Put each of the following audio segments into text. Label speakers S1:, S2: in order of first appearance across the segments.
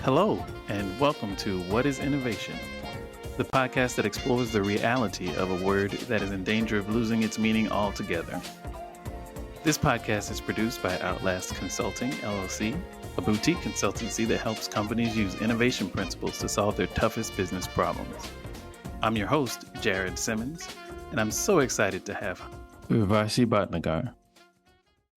S1: Hello, and welcome to What is Innovation? The podcast that explores the reality of a word that is in danger of losing its meaning altogether. This podcast is produced by Outlast Consulting, LLC, a boutique consultancy that helps companies use innovation principles to solve their toughest business problems. I'm your host, Jared Simmons, and I'm so excited to have Urvashi Bhatnagar.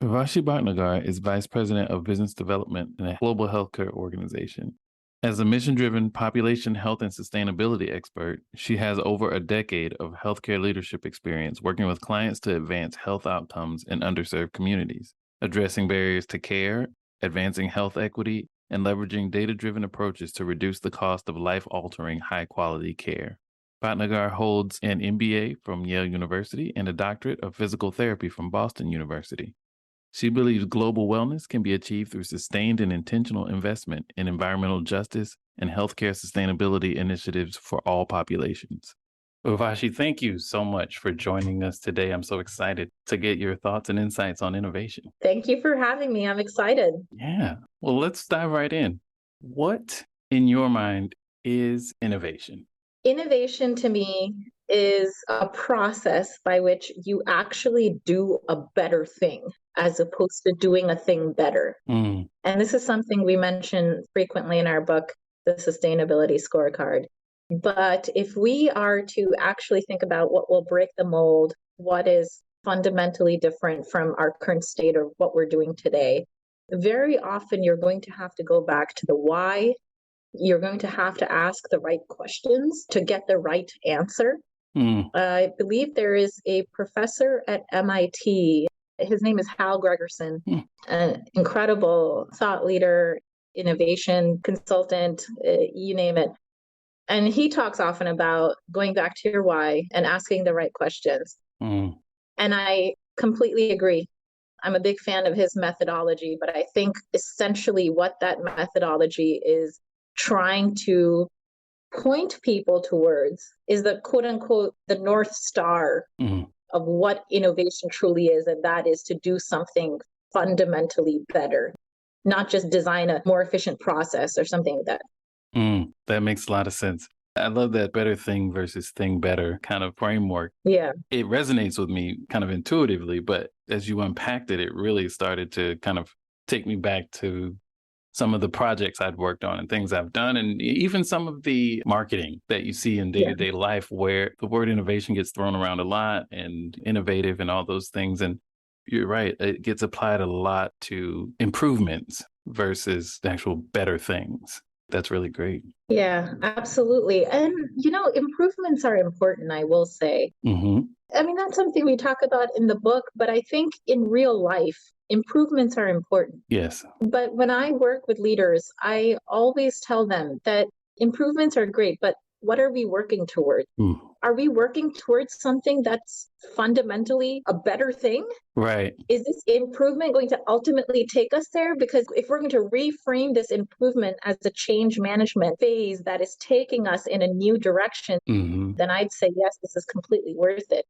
S1: Urvashi Bhatnagar is Vice President of Business Development in a global healthcare organization. As a mission-driven population health and sustainability expert, she has over a decade of healthcare leadership experience working with clients to advance health outcomes in underserved communities, addressing barriers to care, advancing health equity, and leveraging data-driven approaches to reduce the cost of life-altering high-quality care. Bhatnagar holds an MBA from Yale University and a Doctorate of Physical Therapy from Boston University. She believes global wellness can be achieved through sustained and intentional investment in environmental justice and healthcare sustainability initiatives for all populations. Urvashi, thank you so much for joining us today. I'm so excited to get your thoughts and insights on innovation.
S2: Thank you for having me. I'm excited.
S1: Yeah. Well, let's dive right in. What, in your mind, is innovation?
S2: Innovation to me is a process by which you actually do a better thing as opposed to doing a thing better. And this is something we mention frequently in our book, The Sustainability Scorecard. But if we are to actually think about what will break the mold, what is fundamentally different from our current state or what we're doing today, very often you're going to have to go back to the why. You're going to have to ask the right questions to get the right answer. I believe there is a professor at MIT. His name is Hal Gregerson, an incredible thought leader, innovation consultant, you name it. And he talks often about going back to your why and asking the right questions. And I completely agree. I'm a big fan of his methodology, but I think essentially what that methodology is trying to point people towards is the quote unquote, the North Star of what innovation truly is. And that is to do something fundamentally better, not just design a more efficient process or something like that.
S1: That makes a lot of sense. I love that better thing versus thing better kind of framework.
S2: Yeah.
S1: It resonates with me kind of intuitively, but as you unpacked it, it really started to kind of take me back to some of the projects I'd worked on and things I've done, and even some of the marketing that you see in day-to-day life where the word innovation gets thrown around a lot and innovative and all those things. And you're right, it gets applied a lot to improvements versus the actual better things. That's really great.
S2: Yeah, absolutely. And, improvements are important, I will say. I mean, that's something we talk about in the book, but I think in real life, improvements are important.
S1: Yes.
S2: But when I work with leaders, I always tell them that improvements are great, but what are we working towards? Are we working towards something that's fundamentally a better thing?
S1: Right.
S2: Is this improvement going to ultimately take us there? Because if we're going to reframe this improvement as a change management phase that is taking us in a new direction, then I'd say, yes, this is completely worth it.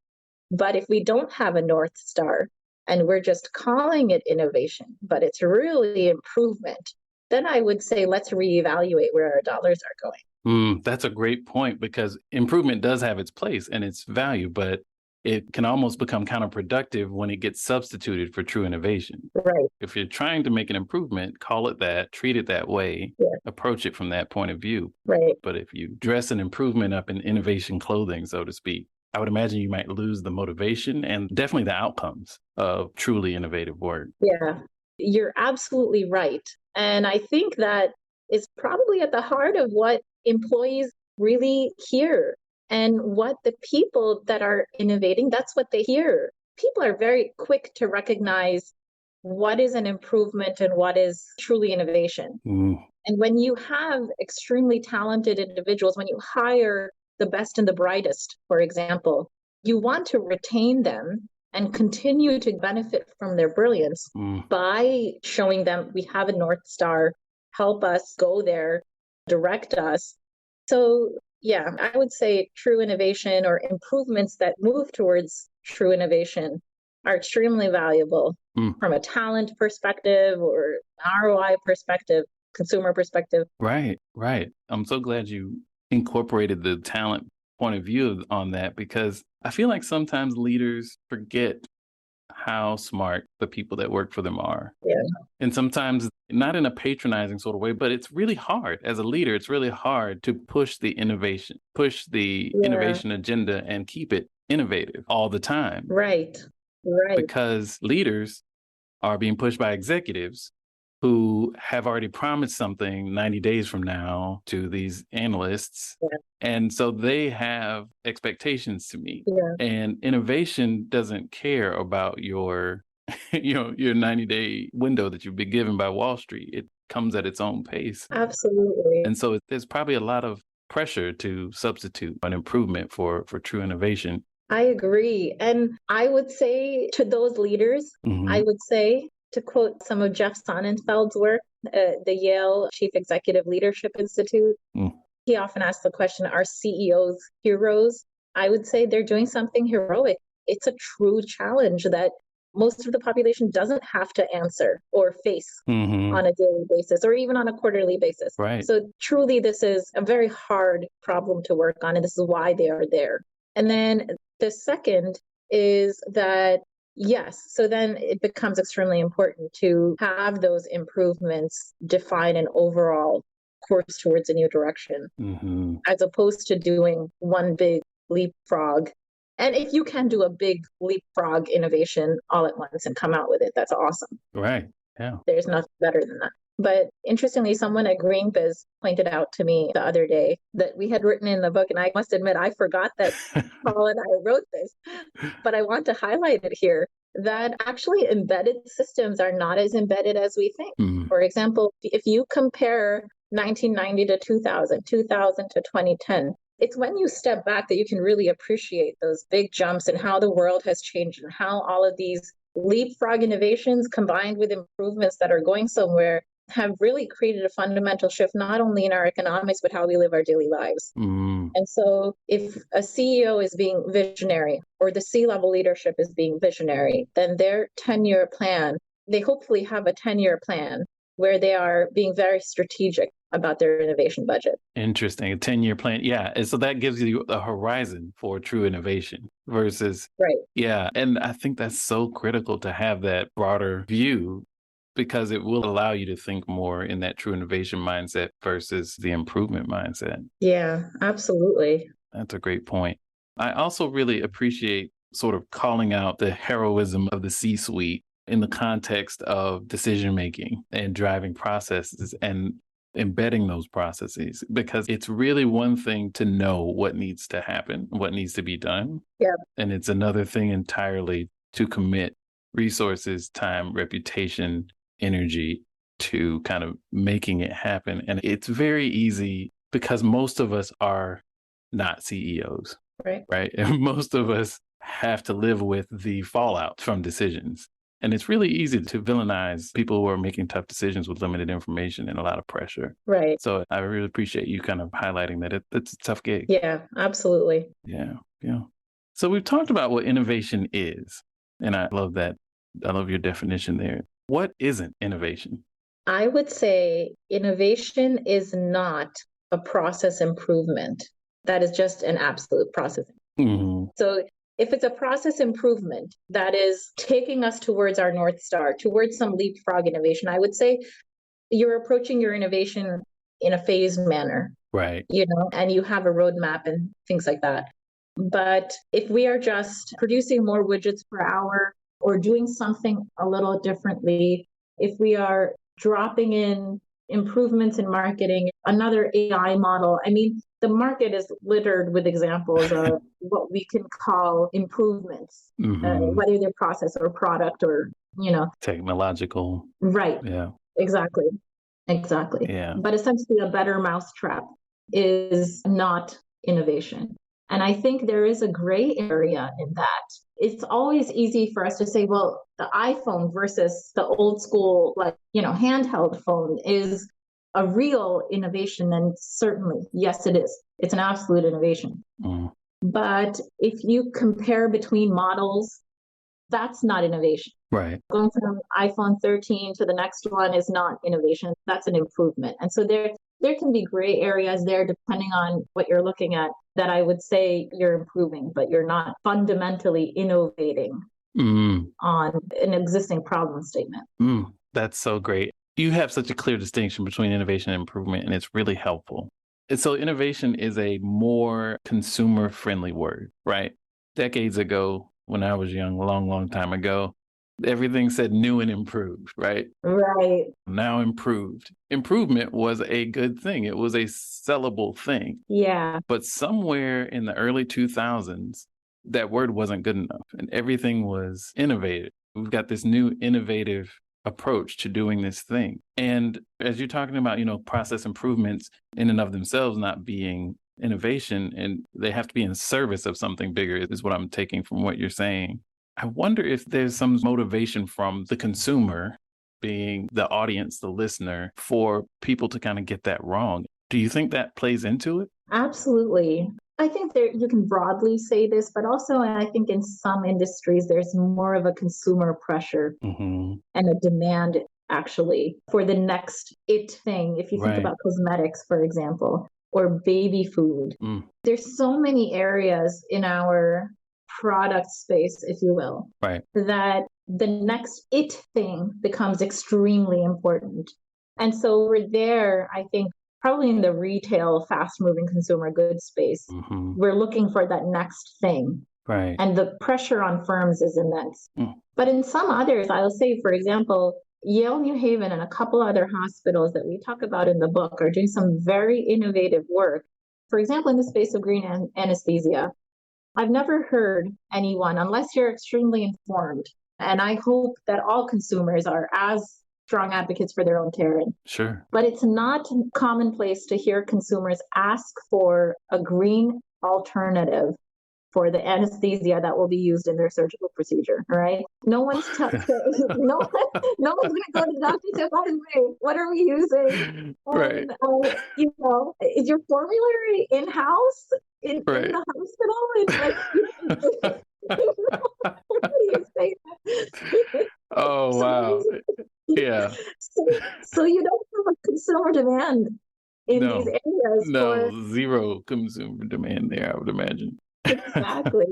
S2: But if we don't have a North Star and we're just calling it innovation, but it's really improvement, then I would say, let's reevaluate where our dollars are going.
S1: That's a great point, because improvement does have its place and its value, but it can almost become counterproductive when it gets substituted for true innovation.
S2: Right.
S1: If you're trying to make an improvement, call it that, treat it that way, approach it from that point of view.
S2: Right.
S1: But if you dress an improvement up in innovation clothing, so to speak, I would imagine you might lose the motivation and definitely the outcomes of truly innovative work.
S2: Yeah, you're absolutely right. And I think that is probably at the heart of what employees really hear and what the people that are innovating, that's what they hear. People are very quick to recognize what is an improvement and what is truly innovation. And when you have extremely talented individuals, when you hire the best and the brightest, for example, you want to retain them and continue to benefit from their brilliance by showing them we have a North Star, help us go there, direct us. So yeah, I would say true innovation or improvements that move towards true innovation are extremely valuable from a talent perspective or an ROI perspective. consumer perspective.
S1: Right, right. I'm so glad you incorporated the talent point of view on that, because I feel like sometimes leaders forget how smart the people that work for them are.
S2: Yeah.
S1: And sometimes not in a patronizing sort of way, but it's really hard as a leader. It's really hard to push the innovation agenda and keep it innovative all the time.
S2: Right.
S1: Because leaders are being pushed by executives who have already promised something 90 days from now to these analysts.
S2: Yeah.
S1: And so they have expectations to meet.
S2: Yeah.
S1: And innovation doesn't care about your your 90-day window that you've been given by Wall Street. It comes at its own pace.
S2: Absolutely.
S1: And so there's probably a lot of pressure to substitute an improvement for true innovation.
S2: I agree. And I would say to those leaders, I would say, to quote some of Jeff Sonnenfeld's work, the Yale Chief Executive Leadership Institute, he often asks the question, are CEOs heroes? I would say they're doing something heroic. It's a true challenge that most of the population doesn't have to answer or face on a daily basis or even on a quarterly basis.
S1: Right.
S2: So truly, this is a very hard problem to work on, and this is why they are there. And then the second is that, yes, so then it becomes extremely important to have those improvements define an overall course towards a new direction, as opposed to doing one big leapfrog. And if you can do a big leapfrog innovation all at once and come out with it, that's awesome.
S1: Right. Yeah.
S2: There's nothing better than that. But interestingly, someone at GreenBiz pointed out to me the other day that we had written in the book, and I must admit, I forgot that Paul and I wrote this, but I want to highlight it here, that actually embedded systems are not as embedded as we think. For example, if you compare 1990 to 2000, 2000 to 2010, it's when you step back that you can really appreciate those big jumps and how the world has changed and how all of these leapfrog innovations combined with improvements that are going somewhere have really created a fundamental shift, not only in our economics, but how we live our daily lives. And so if a CEO is being visionary or the C-level leadership is being visionary, then their 10-year plan, they hopefully have a 10-year plan where they are being very strategic about their innovation budget.
S1: Interesting. A 10-year plan. Yeah. And so that gives you a horizon for true innovation versus.
S2: Right.
S1: Yeah. And I think that's so critical to have that broader view, because it will allow you to think more in that true innovation mindset versus the improvement mindset.
S2: Yeah, absolutely.
S1: That's a great point. I also really appreciate sort of calling out the heroism of the C-suite in the context of decision-making and driving processes and embedding those processes, because it's really one thing to know what needs to happen, what needs to be done.
S2: Yeah.
S1: And it's another thing entirely to commit resources, time, reputation, energy to kind of making it happen. And it's very easy because most of us are not CEOs, right? And most of us have to live with the fallout from decisions. And it's really easy to villainize people who are making tough decisions with limited information and a lot of pressure.
S2: Right.
S1: So I really appreciate you kind of highlighting that it's a tough gig.
S2: Yeah, absolutely.
S1: Yeah. So we've talked about what innovation is, and I love that. I love your definition there. What isn't innovation?
S2: I would say innovation is not a process improvement. That is just an absolute process. So if it's a process improvement that is taking us towards our North Star, towards some leapfrog innovation, I would say you're approaching your innovation in a phased manner.
S1: Right.
S2: And you have a roadmap and things like that. But if we are just producing more widgets per hour or doing something a little differently, if we are dropping in improvements in marketing, another AI model, I mean, the market is littered with examples of what we can call improvements, whether they're process or product or,
S1: technological.
S2: Right.
S1: Yeah.
S2: Exactly. Yeah. But essentially a better mousetrap is not innovation. And I think there is a gray area in that. It's always easy for us to say, well, the iPhone versus the old school, handheld phone is a real innovation. And certainly, yes, it is. It's an absolute innovation. But if you compare between models, that's not innovation.
S1: Right.
S2: Going from iPhone 13 to the next one is not innovation. That's an improvement. And so there can be gray areas there depending on what you're looking at that I would say you're improving, but you're not fundamentally innovating on an existing problem statement.
S1: That's so great. You have such a clear distinction between innovation and improvement, and it's really helpful. And so innovation is a more consumer-friendly word, right? Decades ago, when I was young, a long, long time ago, everything said new and improved, right?
S2: Right.
S1: Now improved. Improvement was a good thing. It was a sellable thing.
S2: Yeah.
S1: But somewhere in the early 2000s, that word wasn't good enough and everything was innovative. We've got this new innovative approach to doing this thing. And as you're talking about, process improvements in and of themselves not being innovation, and they have to be in service of something bigger, is what I'm taking from what you're saying. I wonder if there's some motivation from the consumer, being the audience, the listener, for people to kind of get that wrong. Do you think that plays into it?
S2: Absolutely. I think you can broadly say this, but also I think in some industries, there's more of a consumer pressure and a demand actually for the next it thing. If you think about cosmetics, for example, or baby food, there's so many areas in our product space, if you will, that the next it thing becomes extremely important. And so we're there, I think, probably in the retail, fast-moving consumer goods space, we're looking for that next thing.
S1: Right.
S2: And the pressure on firms is immense. But in some others, I'll say, for example, Yale New Haven and a couple other hospitals that we talk about in the book are doing some very innovative work. For example, in the space of green anesthesia, I've never heard anyone, unless you're extremely informed, and I hope that all consumers are as strong advocates for their own care.
S1: Sure.
S2: But it's not commonplace to hear consumers ask for a green alternative for the anesthesia that will be used in their surgical procedure, right? No one's no one's going to go to the doctor and say, by the way, what are we using?
S1: Right.
S2: Is your formulary in-house in the hospital? What do you say?
S1: Oh, wow. Yeah.
S2: So you don't have a consumer demand in these areas.
S1: Zero consumer demand there, I would imagine.
S2: Exactly.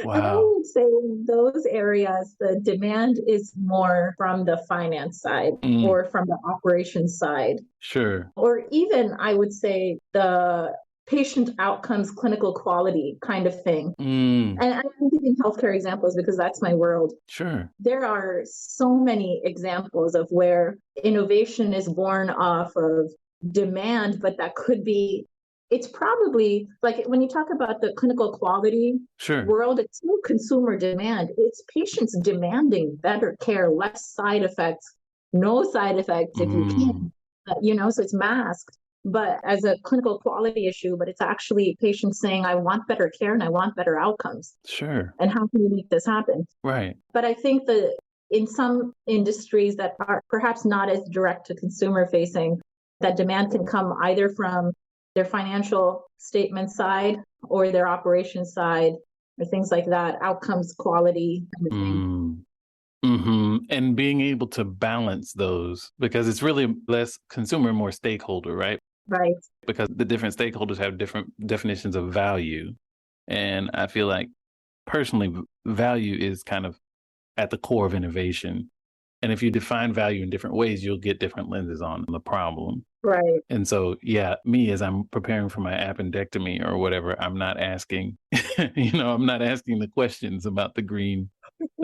S1: Wow.
S2: And I would say in those areas, the demand is more from the finance side or from the operations side.
S1: Sure.
S2: Or even, I would say, the patient outcomes, clinical quality kind of thing. And I'm giving healthcare examples because that's my world.
S1: Sure.
S2: There are so many examples of where innovation is born off of demand, but that could be, it's probably like when you talk about the clinical quality world, it's no consumer demand. It's patients demanding better care, less side effects, no side effects if you can, so it's masked. But as a clinical quality issue, but it's actually patients saying, I want better care and I want better outcomes.
S1: Sure.
S2: And how can you make this happen?
S1: Right.
S2: But I think that in some industries that are perhaps not as direct to consumer facing, that demand can come either from their financial statement side or their operations side or things like that, outcomes, quality kind of thing.
S1: And being able to balance those, because it's really less consumer, more stakeholder, right?
S2: Right.
S1: Because the different stakeholders have different definitions of value. And I feel like personally, value is kind of at the core of innovation. And if you define value in different ways, you'll get different lenses on the problem.
S2: Right.
S1: And so, me, as I'm preparing for my appendectomy or whatever, I'm not asking, I'm not asking the questions about the green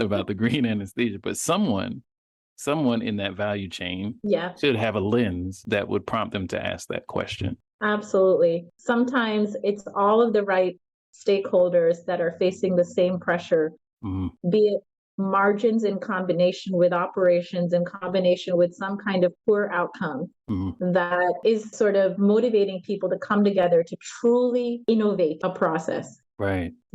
S1: anesthesia, but someone in that value chain should have a lens that would prompt them to ask that question.
S2: Absolutely. Sometimes it's all of the right stakeholders that are facing the same pressure, be it margins in combination with operations, in combination with some kind of poor outcome that is sort of motivating people to come together to truly innovate a process,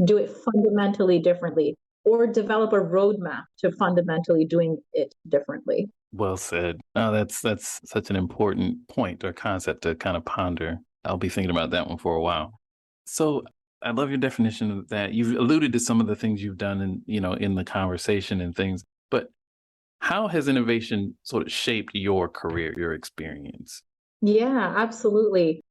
S2: do it fundamentally differently, or develop a roadmap to fundamentally doing it differently.
S1: Well said. Oh, that's such an important point or concept to kind of ponder. I'll be thinking about that one for a while. So I love your definition of that. You've alluded to some of the things you've done in the conversation and things. How has innovation sort of shaped your career, your experience?
S2: Yeah, absolutely.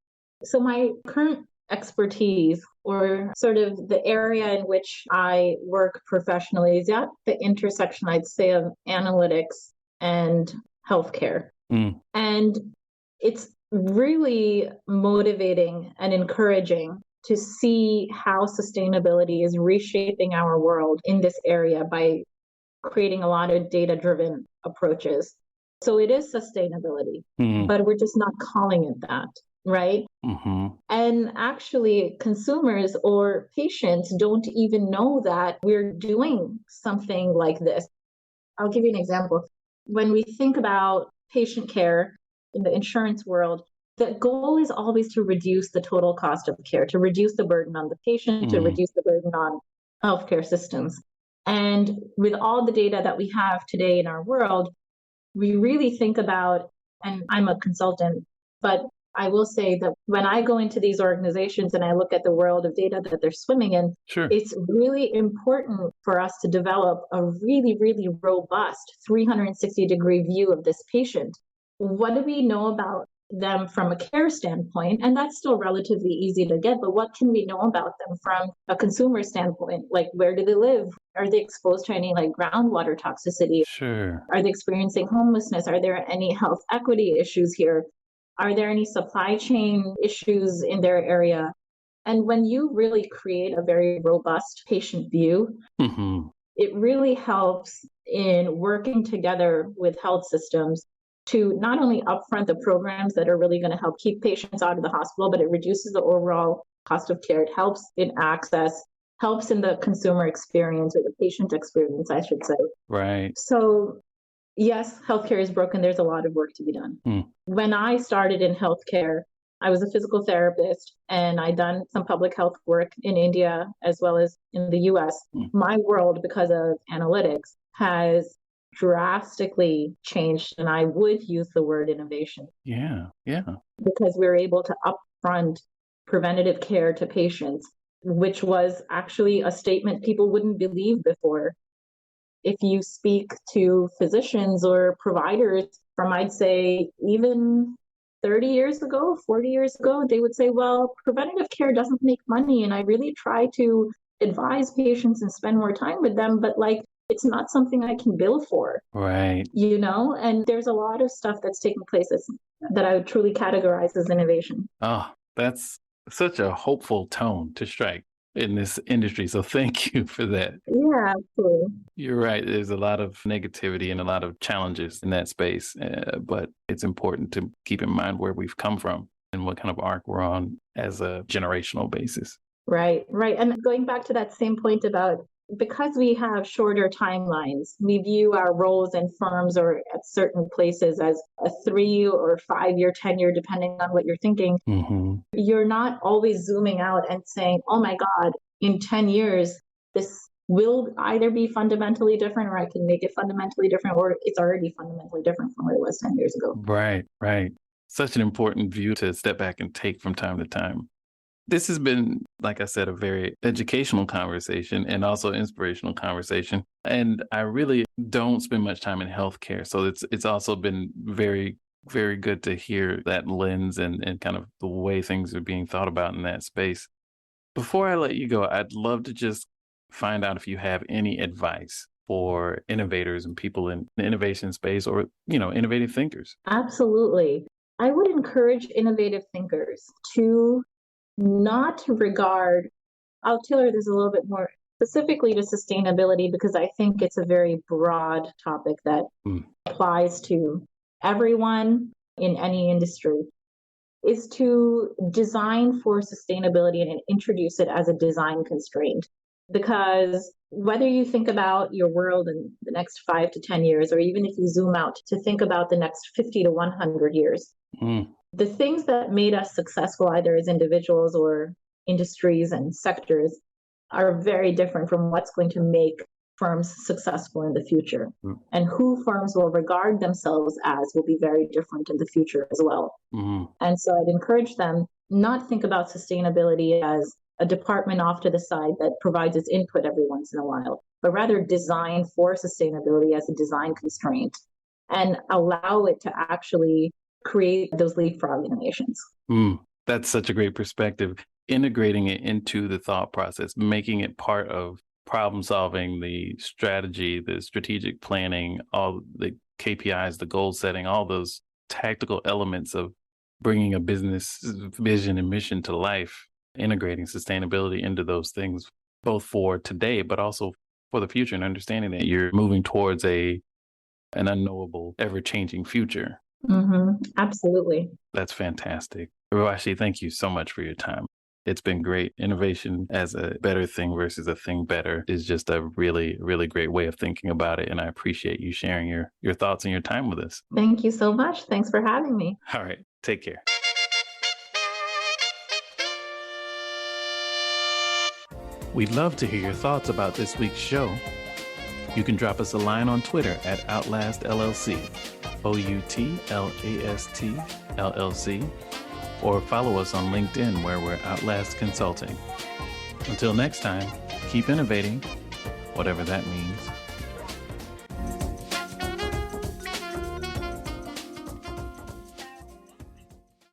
S2: So my current expertise, or sort of the area in which I work professionally, is at the intersection, I'd say, of analytics and healthcare.
S1: Mm.
S2: And it's really motivating and encouraging to see how sustainability is reshaping our world in this area by creating a lot of data-driven approaches. So it is sustainability, but we're just not calling it that, right?
S1: Mm-hmm.
S2: And actually, consumers or patients don't even know that we're doing something like this. I'll give you an example. When we think about patient care in the insurance world, the goal is always to reduce the total cost of care, to reduce the burden on the patient, to reduce the burden on healthcare systems. And with all the data that we have today in our world, we really think about, and I'm a consultant, but I will say that when I go into these organizations and I look at the world of data that they're swimming in,
S1: Sure.
S2: it's really important for us to develop a really, really robust 360-degree view of this patient. What do we know about them from a care standpoint? And that's still relatively easy to get, but what can we know about them from a consumer standpoint? Like, where do they live? Are they exposed to any like groundwater toxicity?
S1: Sure.
S2: Are they experiencing homelessness? Are there any health equity issues here? Are there any supply chain issues in their area? And when you really create a very robust patient view, it really helps in working together with health systems to not only upfront the programs that are really going to help keep patients out of the hospital, but it reduces the overall cost of care. It helps in access, helps in the consumer experience, or the patient experience, I should say.
S1: Right.
S2: So yes, healthcare is broken. There's a lot of work to be done. When I started in healthcare, I was a physical therapist and I'd done some public health work in India as well as in the US. My world, because of analytics, has drastically changed. And I would use the word innovation.
S1: Yeah. Yeah.
S2: Because we're able to upfront preventative care to patients, which was actually a statement people wouldn't believe before. If you speak to physicians or providers from, I'd say, even 30 years ago, 40 years ago, they would say, well, preventative care doesn't make money. And I really try to advise patients and spend more time with them, but like, it's not something I can bill for.
S1: Right.
S2: You know, and there's a lot of stuff that's taking place that I would truly categorize as innovation.
S1: Oh, that's such a hopeful tone to strike in this industry. So thank you for that.
S2: Yeah, absolutely.
S1: You're right. There's a lot of negativity and a lot of challenges in that space, but it's important to keep in mind where we've come from and what kind of arc we're on as a generational basis.
S2: Right, right. And going back to that same point about, because we have shorter timelines, we view our roles in firms or at certain places as a 3 or 5 year tenure, depending on what you're thinking. You're not always zooming out and saying, oh my God, in 10 years, this will either be fundamentally different or I can make it fundamentally different, or it's already fundamentally different from what it was 10 years ago.
S1: Right, right. Such an important view to step back and take from time to time. This has been, like I said, a very educational conversation and also inspirational conversation. And I really don't spend much time in healthcare. So it's also been very, very good to hear that lens and kind of the way things are being thought about in that space. Before I let you go, I'd love to just find out if you have any advice for innovators and people in the innovation space or, innovative thinkers.
S2: Absolutely. I would encourage innovative thinkers to not regard, I'll tailor this a little bit more specifically to sustainability because I think it's a very broad topic that applies to everyone in any industry, is to design for sustainability and introduce it as a design constraint. Because whether you think about your world in the next 5 to 10 years, or even if you zoom out to think about the next 50 to 100 years, the things that made us successful, either as individuals or industries and sectors, are very different from what's going to make firms successful in the future. And who firms will regard themselves as will be very different in the future as well. And so I'd encourage them not think about sustainability as a department off to the side that provides its input every once in a while, but rather design for sustainability as a design constraint and allow it to actually create those leapfrog innovations.
S1: That's such a great perspective. Integrating it into the thought process, making it part of problem solving, the strategy, the strategic planning, all the KPIs, the goal setting, all those tactical elements of bringing a business vision and mission to life, integrating sustainability into those things, both for today, but also for the future, and understanding that you're moving towards an unknowable, ever-changing future.
S2: Absolutely.
S1: That's fantastic. Urvashi, thank you so much for your time. It's been great. Innovation as a better thing versus a thing better is just a really, really great way of thinking about it. And I appreciate you sharing your thoughts and your time with us.
S2: Thank you so much. Thanks for having me.
S1: All right. Take care. We'd love to hear your thoughts about this week's show. You can drop us a line on Twitter at Outlast LLC, OUTLAST LLC, or follow us on LinkedIn where we're Outlast Consulting. Until next time, keep innovating, whatever that means.